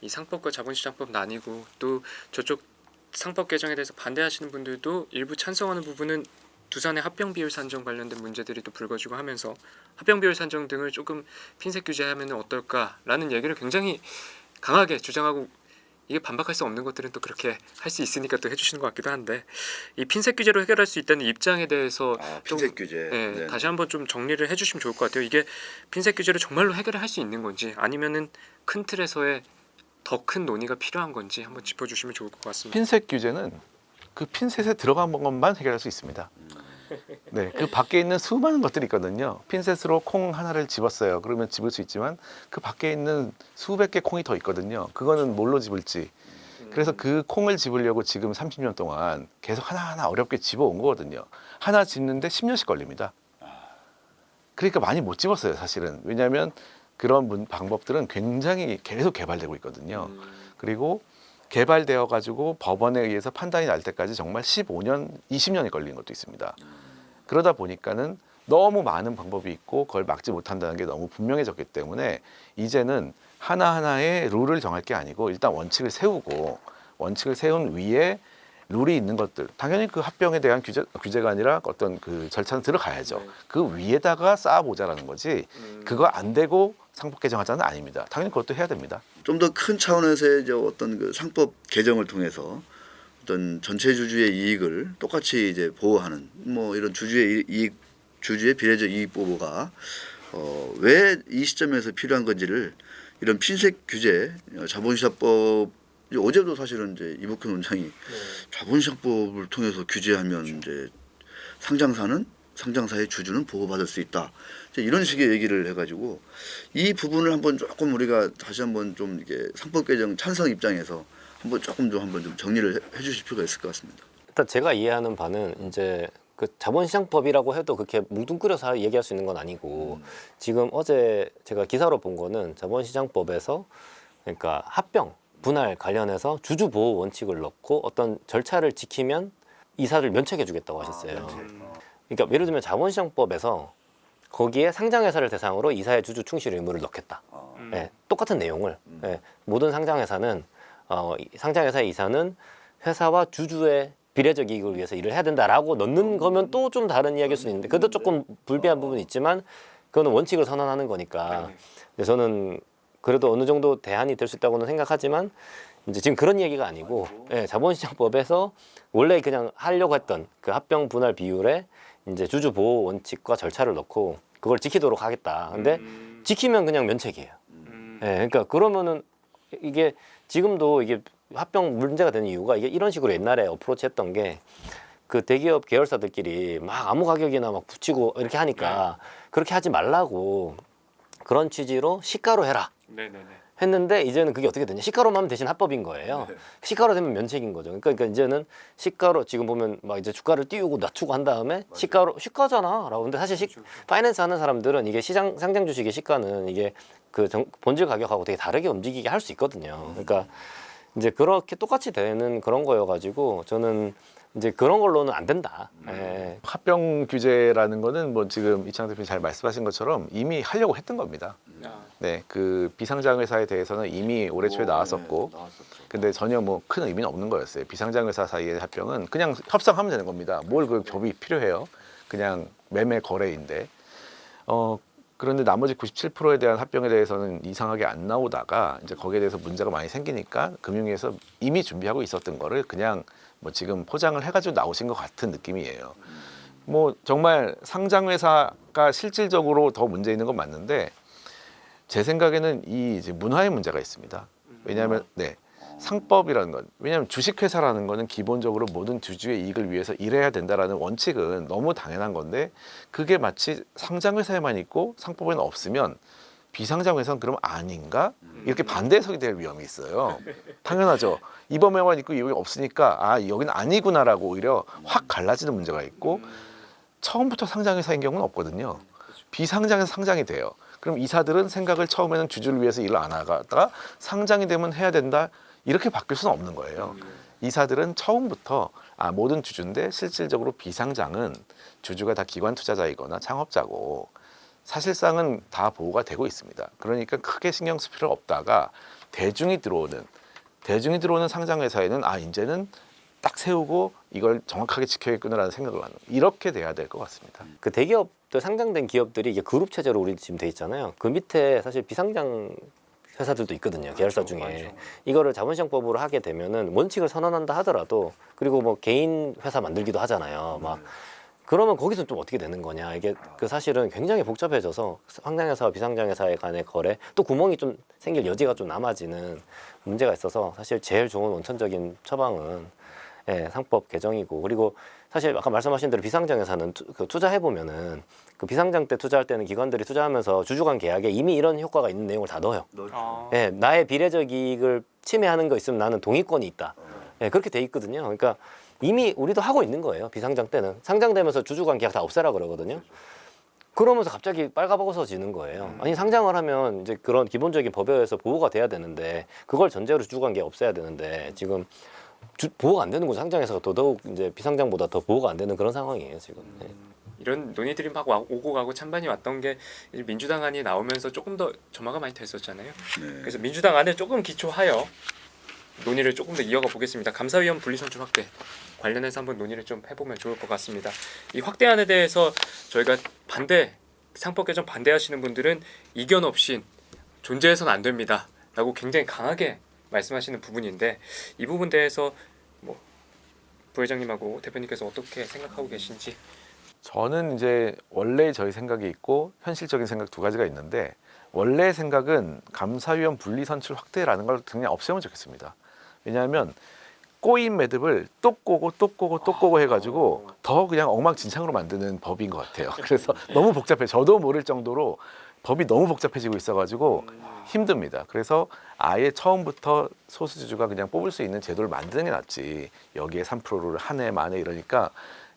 이 상법과 자본시장법 나뉘고 또 저쪽 상법 개정에 대해서 반대하시는 분들도 일부 찬성하는 부분은 두산의 합병 비율 산정 관련된 문제들이 또 불거지고 하면서 합병 비율 산정 등을 조금 핀셋 규제하면 어떨까라는 얘기를 굉장히 강하게 주장하고 이게 반박할 수 없는 것들은 또 그렇게 할 수 있으니까 또 해주시는 것 같기도 한데 이 핀셋 규제로 해결할 수 있다는 입장에 대해서 핀셋 규제. 네, 다시 한번 좀 정리를 해주시면 좋을 것 같아요. 이게 핀셋 규제로 정말로 해결을 할 수 있는 건지 아니면은 큰 틀에서의 더 큰 논의가 필요한 건지 한번 짚어주시면 좋을 것 같습니다. 핀셋 규제는 그 핀셋에 들어간 것만 해결할 수 있습니다. 네, 그 밖에 있는 수많은 것들이 있거든요. 핀셋으로 콩 하나를 집었어요. 그러면 집을 수 있지만 그 밖에 있는 수백 개 콩이 더 있거든요. 그거는 뭘로 집을지. 그래서 그 콩을 집으려고 지금 30년 동안 계속 하나하나 어렵게 집어온 거거든요. 하나 집는데 10년씩 걸립니다. 그러니까 많이 못 집었어요, 사실은. 왜냐하면 그런 방법들은 굉장히 계속 개발되고 있거든요. 그리고 개발되어 가지고 법원에 의해서 판단이 날 때까지 정말 15년, 20년이 걸리는 것도 있습니다. 그러다 보니까는 너무 많은 방법이 있고 그걸 막지 못한다는 게 너무 분명해졌기 때문에 이제는 하나하나의 룰을 정할 게 아니고 일단 원칙을 세우고 원칙을 세운 위에 룰이 있는 것들, 당연히 그 합병에 대한 규제가 아니라 어떤 그 절차는 들어가야죠. 그 위에다가 쌓아보자라는 거지 그거 안 되고 상법 개정하자는 아닙니다. 당연히 그것도 해야 됩니다. 좀 더 큰 차원에서의 어떤 그 상법 개정을 통해서 어떤 전체 주주의 이익을 똑같이 이제 보호하는 뭐 이런 주주의 이익, 주주의 비례적 이익 보호가 왜 이 시점에서 필요한 건지를 이런 핀셋 규제, 자본시장법 어제도 사실은 이제 이복현 원장이 자본시장법을 통해서 규제하면 이제 상장사의 주주는 보호받을 수 있다. 이런 식의 얘기를 해가지고 이 부분을 한번 조금 우리가 다시 한번 좀 이게 상법 개정 찬성 입장에서 한번 조금 좀 정리를 해주실 필요가 있을 것 같습니다. 일단 제가 이해하는 바는 이제 그 자본시장법이라고 해도 그렇게 뭉뚱그려서 얘기할 수 있는 건 아니고 지금 어제 제가 기사로 본 거는 자본시장법에서 그러니까 합병 분할 관련해서 주주 보호 원칙을 넣고 어떤 절차를 지키면 이사를 면책해 주겠다고 하셨어요. 그러니까 예를 들면 자본시장법에서 거기에 상장회사를 대상으로 이사의 주주 충실 의무를 넣겠다. 네, 똑같은 내용을 네, 모든 상장회사는 상장회사의 이사는 회사와 주주의 비례적 이익을 위해서 일을 해야 된다라고 넣는 거면 또 좀 다른 이야기일 수는 있는데 그것도 조금 불비한 부분이 있지만 그거는 원칙을 선언하는 거니까 근데 저는 그래도 어느 정도 대안이 될 수 있다고는 생각하지만 이제 지금 그런 얘기가 아니고 예, 자본시장법에서 원래 그냥 하려고 했던 그 합병 분할 비율에 이제 주주 보호 원칙과 절차를 넣고 그걸 지키도록 하겠다. 근데 지키면 그냥 면책이에요. 예, 그러니까 그러면은 이게 지금도 이게 합병 문제가 되는 이유가 이게 이런 식으로 옛날에 어프로치 했던 게 그 대기업 계열사들끼리 막 아무 가격이나 막 붙이고 이렇게 하니까 그렇게 하지 말라고 그런 취지로 시가로 해라 했는데 이제는 그게 어떻게 되냐 시가로만 하면 대신 합법인 거예요. 시가로 되면 면책인 거죠. 그러니까 이제는 시가로 지금 보면 막 이제 주가를 띄우고 낮추고 한 다음에 시가잖아 라고. 근데 사실 파이낸스 하는 사람들은 이게 시장 상장 주식의 시가는 이게 그 본질 가격하고 되게 다르게 움직이게 할 수 있거든요. 그러니까 이제 그렇게 똑같이 되는 그런 거여가지고 저는 이제 그런 걸로는 안 된다. 예. 합병 규제라는 거는 뭐 지금 이창 대표님 잘 말씀하신 것처럼 이미 하려고 했던 겁니다. 네, 그 비상장 회사에 대해서는 이미 올해 초에 나왔었고, 근데 전혀 뭐 큰 의미는 없는 거였어요. 비상장 회사 사이의 합병은 그냥 협상하면 되는 겁니다. 뭘 그 법이 필요해요? 그냥 매매 거래인데. 그런데 나머지 97%에 대한 합병에 대해서는 이상하게 안 나오다가 이제 거기에 대해서 문제가 많이 생기니까 금융위에서 이미 준비하고 있었던 거를 그냥 뭐 지금 포장을 해가지고 나오신 것 같은 느낌이에요. 뭐 정말 상장회사가 실질적으로 더 문제 있는 건 맞는데 제 생각에는 이 이제 문화의 문제가 있습니다. 왜냐하면 상법이라는 건 왜냐하면 주식회사라는 거는 기본적으로 모든 주주의 이익을 위해서 일해야 된다라는 원칙은 너무 당연한 건데 그게 마치 상장회사에만 있고 상법에는 없으면 비상장회사는 그럼 아닌가? 이렇게 반대 해석이 될 위험이 있어요. 당연하죠. 이범에만 있고 여기 없으니까 여기는 아니구나라고 오히려 확 갈라지는 문제가 있고 처음부터 상장회사인 경우는 없거든요. 비상장에서 상장이 돼요. 그럼 이사들은 생각을 처음에는 주주를 위해서 일을 안 하다가 상장이 되면 해야 된다 이렇게 바뀔 수는 없는 거예요. 이사들은 처음부터 모든 주주인데 실질적으로 비상장은 주주가 다 기관 투자자이거나 창업자고 사실상은 다 보호가 되고 있습니다. 그러니까 크게 신경 쓸 필요 없다가 대중이 들어오는 상장회사에는 이제는 딱 세우고 이걸 정확하게 지켜야겠구나라는 생각을 하는 이렇게 돼야 될 것 같습니다. 그 대기업들 상장된 기업들이 이게 그룹 체제로 우리 지금 돼 있잖아요. 그 밑에 사실 비상장 회사들도 있거든요. 계열사 중에. 맞죠. 이거를 자본시장법으로 하게 되면은 원칙을 선언한다 하더라도 그리고 뭐 개인 회사 만들기도 하잖아요. 막 그러면 거기서 좀 어떻게 되는 거냐. 이게 그 사실은 굉장히 복잡해져서 상장회사와 비상장회사의 간의 거래 또 구멍이 좀 생길 여지가 좀 남아지는 문제가 있어서 사실 제일 좋은 원천적인 처방은 상법 개정이고 그리고 사실 아까 말씀하신 대로 비상장회사는 투자해 보면은 그 비상장 때 투자할 때는 기관들이 투자하면서 주주 간 계약에 이미 이런 효과가 있는 내용을 다 넣어요. 나의 비례적 이익을 침해하는 거 있으면 나는 동의권이 있다. 그렇게 돼 있거든요. 그러니까 이미 우리도 하고 있는 거예요. 비상장 때는 상장되면서 주주 간 계약 다 없애라 그러거든요. 그러면서 갑자기 빨가벗어지는 거예요. 아니 상장을 하면 이제 그런 기본적인 법에 의해서 보호가 돼야 되는데 그걸 전제로 주주 간 계약 없애야 되는데 지금 보호가 안 되는 거죠. 상장에서 더더욱 이제 비상장보다 더 보호가 안 되는 그런 상황이에요 지금. 이런 논의들이 막 오고 가고 찬반이 왔던 게 이제 민주당 안이 나오면서 조금 더 점화가 많이 됐었잖아요. 그래서 민주당 안에 조금 기초하여 논의를 조금 더 이어가 보겠습니다. 감사위원 분리선출 확대 관련해서 한번 논의를 좀 해보면 좋을 것 같습니다. 이 확대안에 대해서 저희가 상법 개정 반대하시는 분들은 이견 없이 존재해서는 안 됩니다 라고 굉장히 강하게 말씀하시는 부분인데 이 부분 대해서 뭐 부회장님하고 대표님께서 어떻게 생각하고 계신지. 저는 이제 원래 저희 생각이 있고 현실적인 생각 두 가지가 있는데 원래 생각은 감사위원 분리선출 확대라는 걸 그냥 없애면 좋겠습니다. 왜냐하면 꼬인 매듭을 또 꼬고 또 꼬고 또 꼬고 해가지고 더 그냥 엉망진창으로 만드는 법인 것 같아요. 그래서 너무 복잡해. 저도 모를 정도로 법이 너무 복잡해지고 있어가지고 힘듭니다. 그래서 아예 처음부터 소수주주가 그냥 뽑을 수 있는 제도를 만드는 게 낫지. 여기에 3%를 한 해 만에 이러니까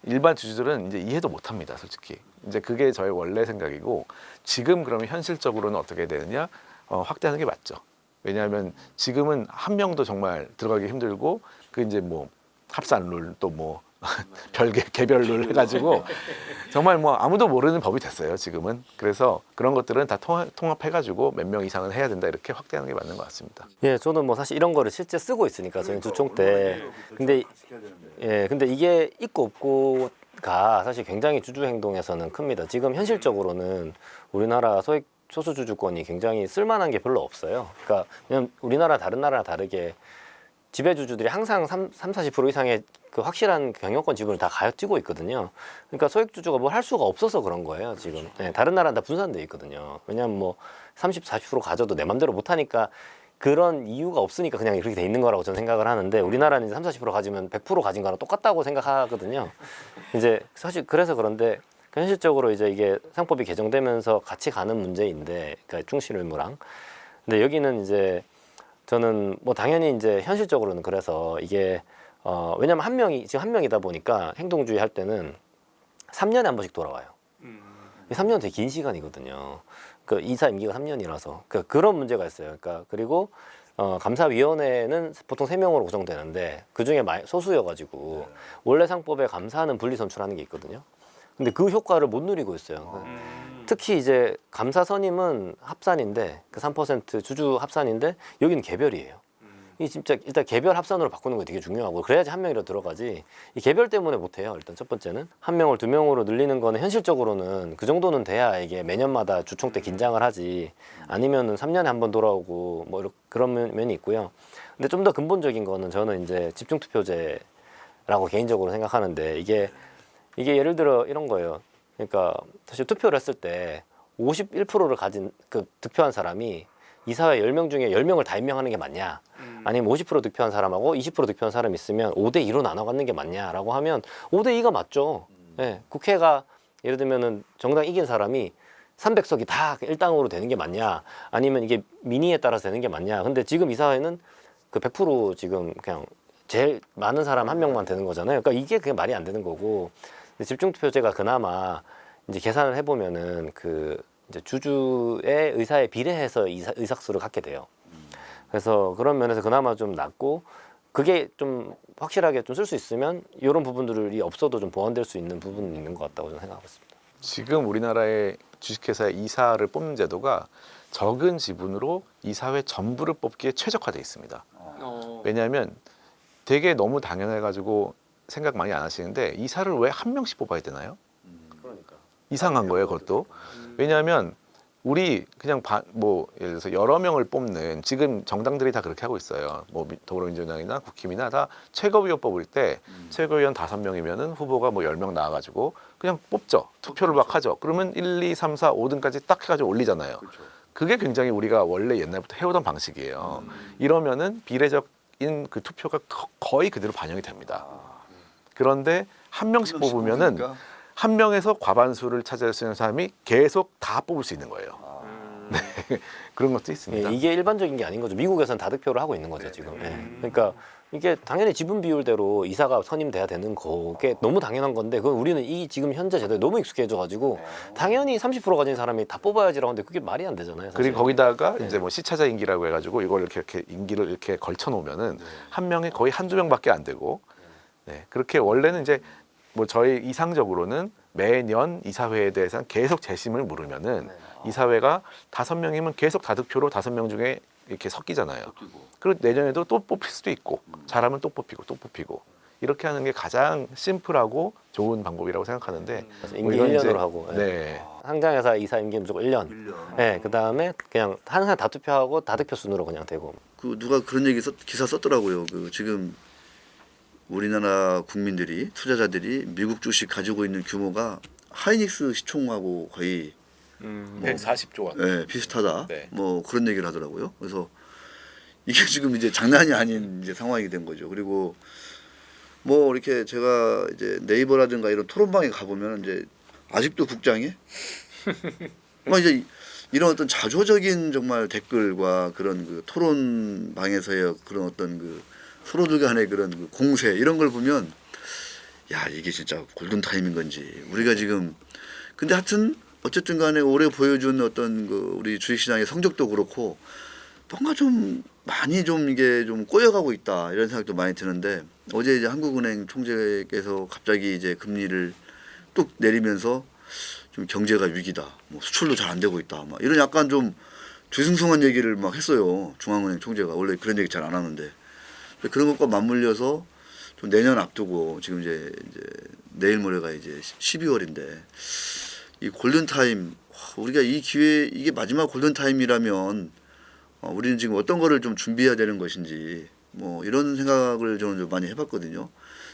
일반 주주들은 이제 이해도 못합니다. 솔직히. 이제 그게 저의 원래 생각이고 지금 그러면 현실적으로는 어떻게 되느냐? 확대하는 게 맞죠. 왜냐하면 지금은 한 명도 정말 들어가기 힘들고 그 이제 뭐 합산룰 또 뭐 별개 개별룰 해가지고 정말 뭐 아무도 모르는 법이 됐어요 지금은. 그래서 그런 것들은 다 통합해가지고 몇 명 이상은 해야 된다 이렇게 확대하는 게 맞는 것 같습니다. 저는 뭐 사실 이런 거를 실제 쓰고 있으니까 저희 주총 때 근데 이게 있고 없고가 사실 굉장히 주주 행동에서는 큽니다. 지금 현실적으로는 우리나라 소수주주권이 굉장히 쓸만한 게 별로 없어요. 그러니까 왜냐면 우리나라 다른 나라랑 다르게 지배주주들이 항상 30-40% 이상의 그 확실한 경영권 지분을 다 가지고 있거든요. 그러니까 소액주주가 뭘 할 수가 없어서 그런 거예요, 지금. 다른 나라는 다 분산돼 있거든요. 왜냐하면 뭐 30-40% 가져도 내 맘대로 못 하니까 그런 이유가 없으니까 그냥 이렇게 돼 있는 거라고 저는 생각을 하는데 우리나라는 이제 30-40% 가지면 100% 가진 거랑 똑같다고 생각하거든요. 이제 사실 그래서 그런데 현실적으로 이제 이게 상법이 개정되면서 같이 가는 문제인데, 그러니까 충실 의무랑. 근데 여기는 이제 저는 뭐 당연히 이제 현실적으로는 그래서 이게 왜냐면 지금 한 명이다 보니까 행동주의 할 때는 3년에 한 번씩 돌아와요. 3년 되게 긴 시간이거든요. 그 이사 임기가 3년이라서 그런 문제가 있어요. 그러니까 그리고 감사위원회는 보통 3명으로 구성되는데 그 중에 소수여가지고 원래 상법에 감사는 분리선출하는 게 있거든요. 근데 그 효과를 못 누리고 있어요. 특히 이제 감사 선임은 합산인데 그 3% 주주 합산인데 여기는 개별이에요. 이 진짜 일단 개별 합산으로 바꾸는 게 되게 중요하고 그래야지 한 명이라도 들어가지. 이 개별 때문에 못 해요. 일단 첫 번째는 한 명을 2명으로 늘리는 거는 현실적으로는 그 정도는 돼야 이게 매년마다 주총 때 긴장을 하지. 아니면은 3년에 한 번 돌아오고 뭐 그런 면이 있고요. 근데 좀 더 근본적인 거는 저는 이제 집중투표제라고 개인적으로 생각하는데 이게 예를 들어 이런 거예요. 그러니까 사실 투표를 했을 때 51%를 가진 그 득표한 사람이 이사회 10명 중에 10명을 다 임명하는 게 맞냐? 아니면 50% 득표한 사람하고 20% 득표한 사람이 있으면 5대2로 나눠 갖는 게 맞냐라고 하면 5대2가 맞죠. 국회가 예를 들면은 정당 이긴 사람이 300석이 다 일당으로 되는 게 맞냐? 아니면 이게 민의에 따라서 되는 게 맞냐? 근데 지금 이사회는 그 100% 지금 그냥 제일 많은 사람 한 명만 되는 거잖아요. 그러니까 이게 그냥 말이 안 되는 거고. 집중투표제가 그나마 이제 계산을 해보면은 그 이제 주주의 의사에 비례해서 의석수를 갖게 돼요. 그래서 그런 면에서 그나마 좀 낫고 그게 좀 확실하게 좀 쓸 수 있으면 이런 부분들이 없어도 좀 보완될 수 있는 부분이 있는 것 같다고 저는 생각하고 있습니다. 지금 우리나라의 주식회사의 이사를 뽑는 제도가 적은 지분으로 이사회 전부를 뽑기에 최적화되어 있습니다. 왜냐하면 되게 너무 당연해가지고 생각 많이 안 하시는데 이사를 왜 한 명씩 뽑아야 되나요? 그러니까. 이상한 거예요, 그것도. 왜냐하면 우리 그냥 뭐 예를 들어서 여러 명을 뽑는 지금 정당들이 다 그렇게 하고 있어요. 뭐 더불어민주당이나 국힘이나 다 최고위원 뽑을 때 최고위원 5명이면은 후보가 뭐 10명 나와가지고 그냥 뽑죠. 투표를 막 하죠. 그러면 1, 2, 3, 4, 5등까지 딱 해가지고 올리잖아요. 그게 굉장히 우리가 원래 옛날부터 해오던 방식이에요. 이러면은 비례적인 그 투표가 거의 그대로 반영이 됩니다. 그런데 한 명씩 뽑으면은 한 명에서 과반수를 차지할 수 있는 사람이 계속 다 뽑을 수 있는 거예요. 네. 그런 것도 있습니다. 예, 이게 일반적인 게 아닌 거죠. 미국에서는 다득표를 하고 있는 거죠 지금. 예. 그러니까 이게 당연히 지분 비율대로 이사가 선임돼야 되는 거게 너무 당연한 건데 그건 우리는 이 지금 현재 제도에 너무 익숙해져가지고 당연히 30% 가진 사람이 다 뽑아야지라고 하는데 그게 말이 안 되잖아요. 사실. 그리고 거기다가 이제 뭐 시차자 임기라고 해가지고 이걸 이렇게 임기를 이렇게 걸쳐 놓으면은 한 명이 거의 한두 명밖에 안 되고, 네. 그렇게 원래는 이제 뭐 저희 이상적으로는 매년 이사회에 대해서 계속 재심을 물으면은 이사회가 5명이면 계속 다득표로 5명 중에 이렇게 섞이잖아요. 그리고 내년에도 또 뽑힐 수도 있고 잘하면 또 뽑히고 또 뽑히고 이렇게 하는 게 가장 심플하고 좋은 방법이라고 생각하는데 임기 이건 1년으로 이제- 하고. 예. 네. 상장회사 이사 임기 무조건 1년. 예, 그 다음에 그냥 항상 다투표하고 다득표 순으로 그냥 되고. 그 누가 그런 얘기 기사 썼더라고요. 그 지금 우리나라 국민들이 투자자들이 미국 주식 가지고 있는 규모가 하이닉스 시총하고 거의 140조 원. 네, 비슷하다. 네. 뭐 그런 얘기를 하더라고요. 그래서 이게 지금 이제 장난이 아닌 이제 상황이 된 거죠. 그리고 뭐 이렇게 제가 이제 네이버라든가 이런 토론방에 가보면 이제 아직도 국장이 뭐 이제 이런 어떤 자조적인 정말 댓글과 그런 그 토론방에서의 그런 어떤 그 서로들 간의 그런 그 공세 이런 걸 보면 야 이게 진짜 골든 타임인 건지 우리가 지금 근데 하여튼 어쨌든 간에 올해 보여준 어떤 그 우리 주식시장의 성적도 그렇고 뭔가 좀 많이 좀 이게 좀 꼬여가고 있다 이런 생각도 많이 드는데 어제 이제 한국은행 총재께서 갑자기 이제 금리를 뚝 내리면서 좀 경제가 위기다, 뭐 수출도 잘 안 되고 있다, 막 이런 약간 좀 뒤숭숭한 얘기를 막 했어요. 중앙은행 총재가 원래 그런 얘기 잘 안 하는데 그런 것과 맞물려서 좀 내년 앞두고 지금 이제 내일 모레가 이제 12월인데 이 골든 타임 우리가 이 기회 이게 마지막 골든 타임이라면 우리는 지금 어떤 거를 좀 준비해야 되는 것인지 뭐 이런 생각을 저는 좀 많이 해봤거든요.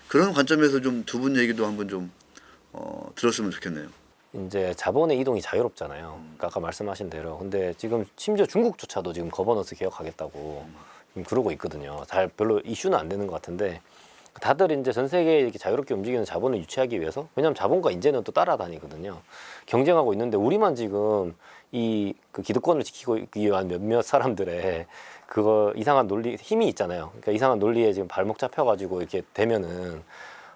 그런 관점에서 좀 두 분 얘기도 한번 좀 들었으면 좋겠네요. 이제 자본의 이동이 자유롭잖아요. 그러니까 아까 말씀하신 대로. 근데 지금 심지어 중국조차도 지금 거버넌스 개혁하겠다고 지금 그러고 있거든요. 잘 별로 이슈는 안 되는 것 같은데 다들 이제 전 세계에 이렇게 자유롭게 움직이는 자본을 유치하기 위해서 왜냐하면 자본과 인재는 또 따라다니거든요. 경쟁하고 있는데 우리만 지금 이 그 기득권을 지키기 위한 몇몇 사람들의 그거 이상한 논리 힘이 있잖아요. 그러니까 이상한 논리에 지금 발목 잡혀가지고 이렇게 되면은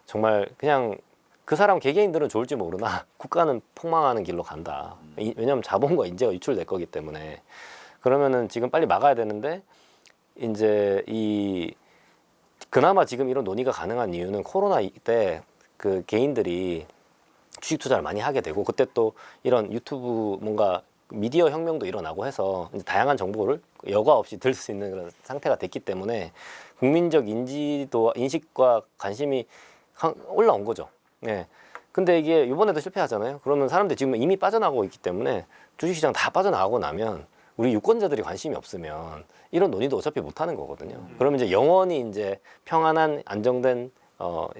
정말 그냥 그 사람 개개인들은 좋을지 모르나 국가는 폭망하는 길로 간다. 왜냐하면 자본과 인재가 유출될 거기 때문에 그러면은 지금 빨리 막아야 되는데 이제 이 그나마 지금 이런 논의가 가능한 이유는 코로나 때 그 개인들이 주식 투자를 많이 하게 되고 그때 또 이런 유튜브 뭔가 미디어 혁명도 일어나고 해서 이제 다양한 정보를 여과 없이 들 수 있는 그런 상태가 됐기 때문에 국민적 인지도 인식과 관심이 올라온 거죠. 네. 근데 이게 이번에도 실패하잖아요. 그러면 사람들이 지금 이미 빠져나가고 있기 때문에 주식시장 다 빠져나가고 나면 우리 유권자들이 관심이 없으면 이런 논의도 어차피 못 하는 거거든요. 그러면 이제 영원히 이제 평안한 안정된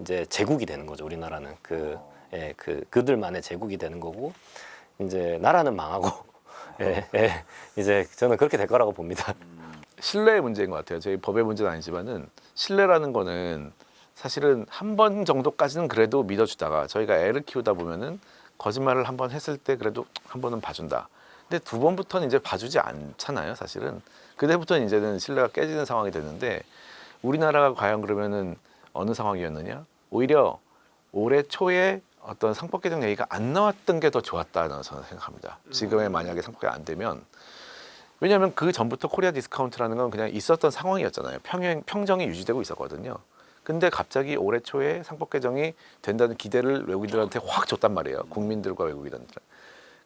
이제 제국이 되는 거죠. 우리나라는 그들만의 제국이 되는 거고 이제 나라는 망하고 이제 저는 그렇게 될 거라고 봅니다. 신뢰의 문제인 것 같아요. 저희 법의 문제는 아니지만은 신뢰라는 거는 사실은 한 번 정도까지는 그래도 믿어주다가 저희가 애를 키우다 보면은 거짓말을 한 번 했을 때 그래도 한 번은 봐준다. 근데 두 번부터는 이제 봐주지 않잖아요. 사실은 그때부터는 이제는 신뢰가 깨지는 상황이 되는데 우리나라가 과연 그러면은 어느 상황이었느냐? 오히려 올해 초에 어떤 상법 개정 얘기가 안 나왔던 게 더 좋았다는 저는 생각합니다. 지금의 만약에 상법이 안 되면 왜냐하면 그 전부터 코리아 디스카운트라는 건 그냥 있었던 상황이었잖아요. 평정이 유지되고 있었거든요. 근데 갑자기 올해 초에 상법 개정이 된다는 기대를 외국인들한테 확 줬단 말이에요. 국민들과 외국인들.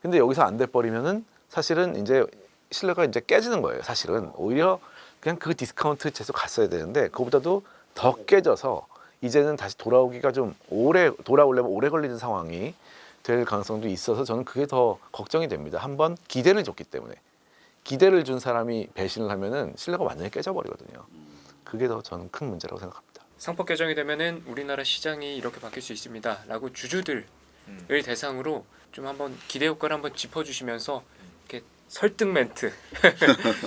근데 여기서 안 돼 버리면은 사실은 이제 신뢰가 이제 깨지는 거예요. 사실은 오히려 그냥 그 디스카운트 계속 갔어야 되는데 그거보다도 더 깨져서 이제는 다시 돌아오기가 좀 돌아오려면 오래 걸리는 상황이 될 가능성도 있어서 저는 그게 더 걱정이 됩니다. 한번 기대를 줬기 때문에 기대를 준 사람이 배신을 하면은 신뢰가 완전히 깨져버리거든요. 그게 더 저는 큰 문제라고 생각합니다. 상법 개정이 되면은 우리나라 시장이 이렇게 바뀔 수 있습니다라고 주주들을 대상으로 좀 한번 기대 효과를 한번 짚어주시면서 이렇게 설득 멘트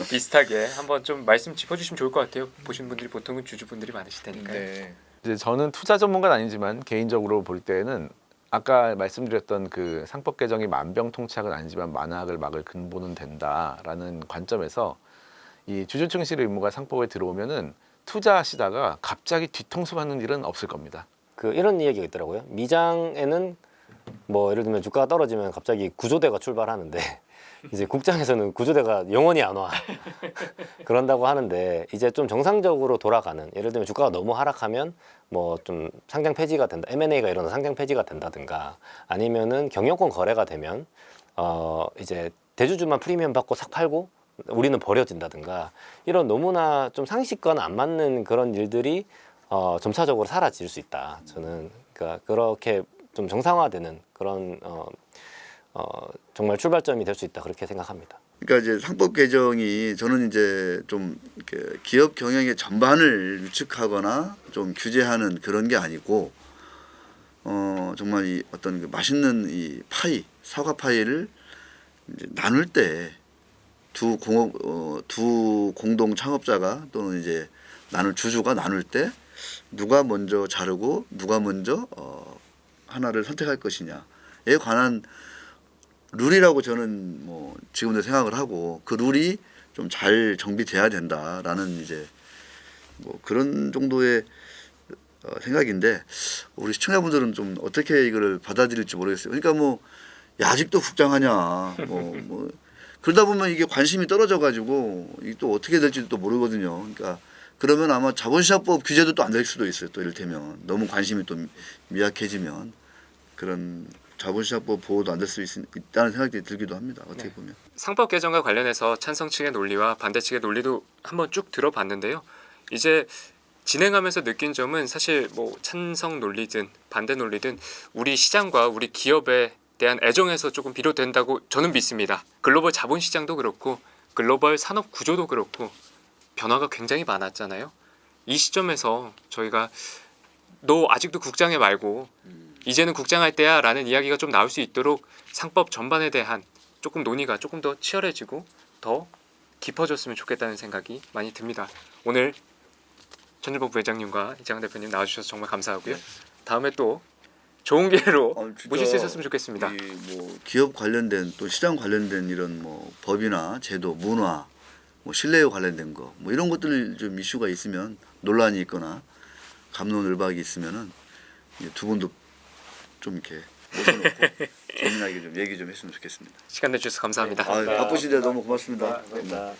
비슷하게 한번 좀 말씀 짚어주시면 좋을 것 같아요. 보시는 분들이 보통은 주주분들이 많으실 테니까요. 네. 이제 저는 투자 전문가는 아니지만 개인적으로 볼 때는 아까 말씀드렸던 그 상법 개정이 만병통치약은 아니지만 만악을 막을 근본은 된다라는 관점에서 이 주주 충실 의무가 상법에 들어오면은 투자하시다가 갑자기 뒤통수 맞는 일은 없을 겁니다. 그 이런 이야기가 있더라고요. 미장에는 뭐 예를 들면 주가가 떨어지면 갑자기 구조대가 출발하는데 이제 국장에서는 구조대가 영원히 안 와. 그런다고 하는데 이제 좀 정상적으로 돌아가는 예를 들면 주가가 너무 하락하면 뭐 좀 상장 폐지가 된다. M&A가 일어나 상장 폐지가 된다든가 아니면은 경영권 거래가 되면 이제 대주주만 프리미엄 받고 싹 팔고 우리는 버려진다든가 이런 너무나 좀 상식과는 안 맞는 그런 일들이 점차적으로 사라질 수 있다. 저는 그러니까 그렇게 좀 정상화되는 그런 정말 출발점이 될 수 있다 그렇게 생각합니다. 그러니까 이제 상법 개정이 저는 이제 좀 이렇게 기업 경영의 전반을 유축하거나 좀 규제하는 그런 게 아니고 정말 이 어떤 그 맛있는 이 파이 사과 파이를 이제 나눌 때 두 공동 창업자가 또는 이제 주주가 나눌 때 누가 먼저 자르고 누가 먼저 하나를 선택할 것이냐에 관한 룰이라고 저는 뭐 지금도 생각을 하고 그 룰이 좀 잘 정비돼야 된다라는 이제 뭐 그런 정도의 생각인데 우리 시청자분들은 좀 어떻게 이거를 받아들일지 모르겠어요. 그러니까 뭐 야, 아직도 국장하냐 뭐 그러다 보면 이게 관심이 떨어져 가지고 이게 또 어떻게 될지도 또 모르거든요. 그러니까 그러면 아마 자본시장법 규제도 또 안 될 수도 있어요. 또 이를테면 너무 관심이 또 미약해지면 그런 자본시장법 보호도 안 될 수 있다는 생각이 들기도 합니다. 어떻게 보면. 상법 개정과 관련해서 찬성 측의 논리와 반대 측의 논리도 한번 쭉 들어봤는데요. 이제 진행하면서 느낀 점은 사실 뭐 찬성 논리든 반대 논리든 우리 시장과 우리 기업에 대한 애정에서 조금 비롯된다고 저는 믿습니다. 글로벌 자본시장도 그렇고 글로벌 산업 구조도 그렇고 변화가 굉장히 많았잖아요. 이 시점에서 저희가 너 아직도 국장해 말고 이제는 국장할 때야 라는 이야기가 좀 나올 수 있도록 상법 전반에 대한 조금 논의가 조금 더 치열해지고 더 깊어졌으면 좋겠다는 생각이 많이 듭니다. 오늘 천일보 부회장님과 이장한 대표님 나와주셔서 정말 감사하고요. 다음에 또 좋은 기회로 진짜 모실 수 있었으면 좋겠습니다. 이 뭐 기업 관련된 또 시장 관련된 이런 뭐 법이나 제도, 문화, 뭐 신뢰에 관련된 거 뭐 이런 것들 좀 이슈가 있으면 논란이 있거나 갑론을박이 있으면은 두 분도 좀 이렇게 모셔놓고 재미나게 좀 얘기 좀 했으면 좋겠습니다. 시간 내주셔서 감사합니다. 바쁘신데 너무 고맙습니다. 감사합니다.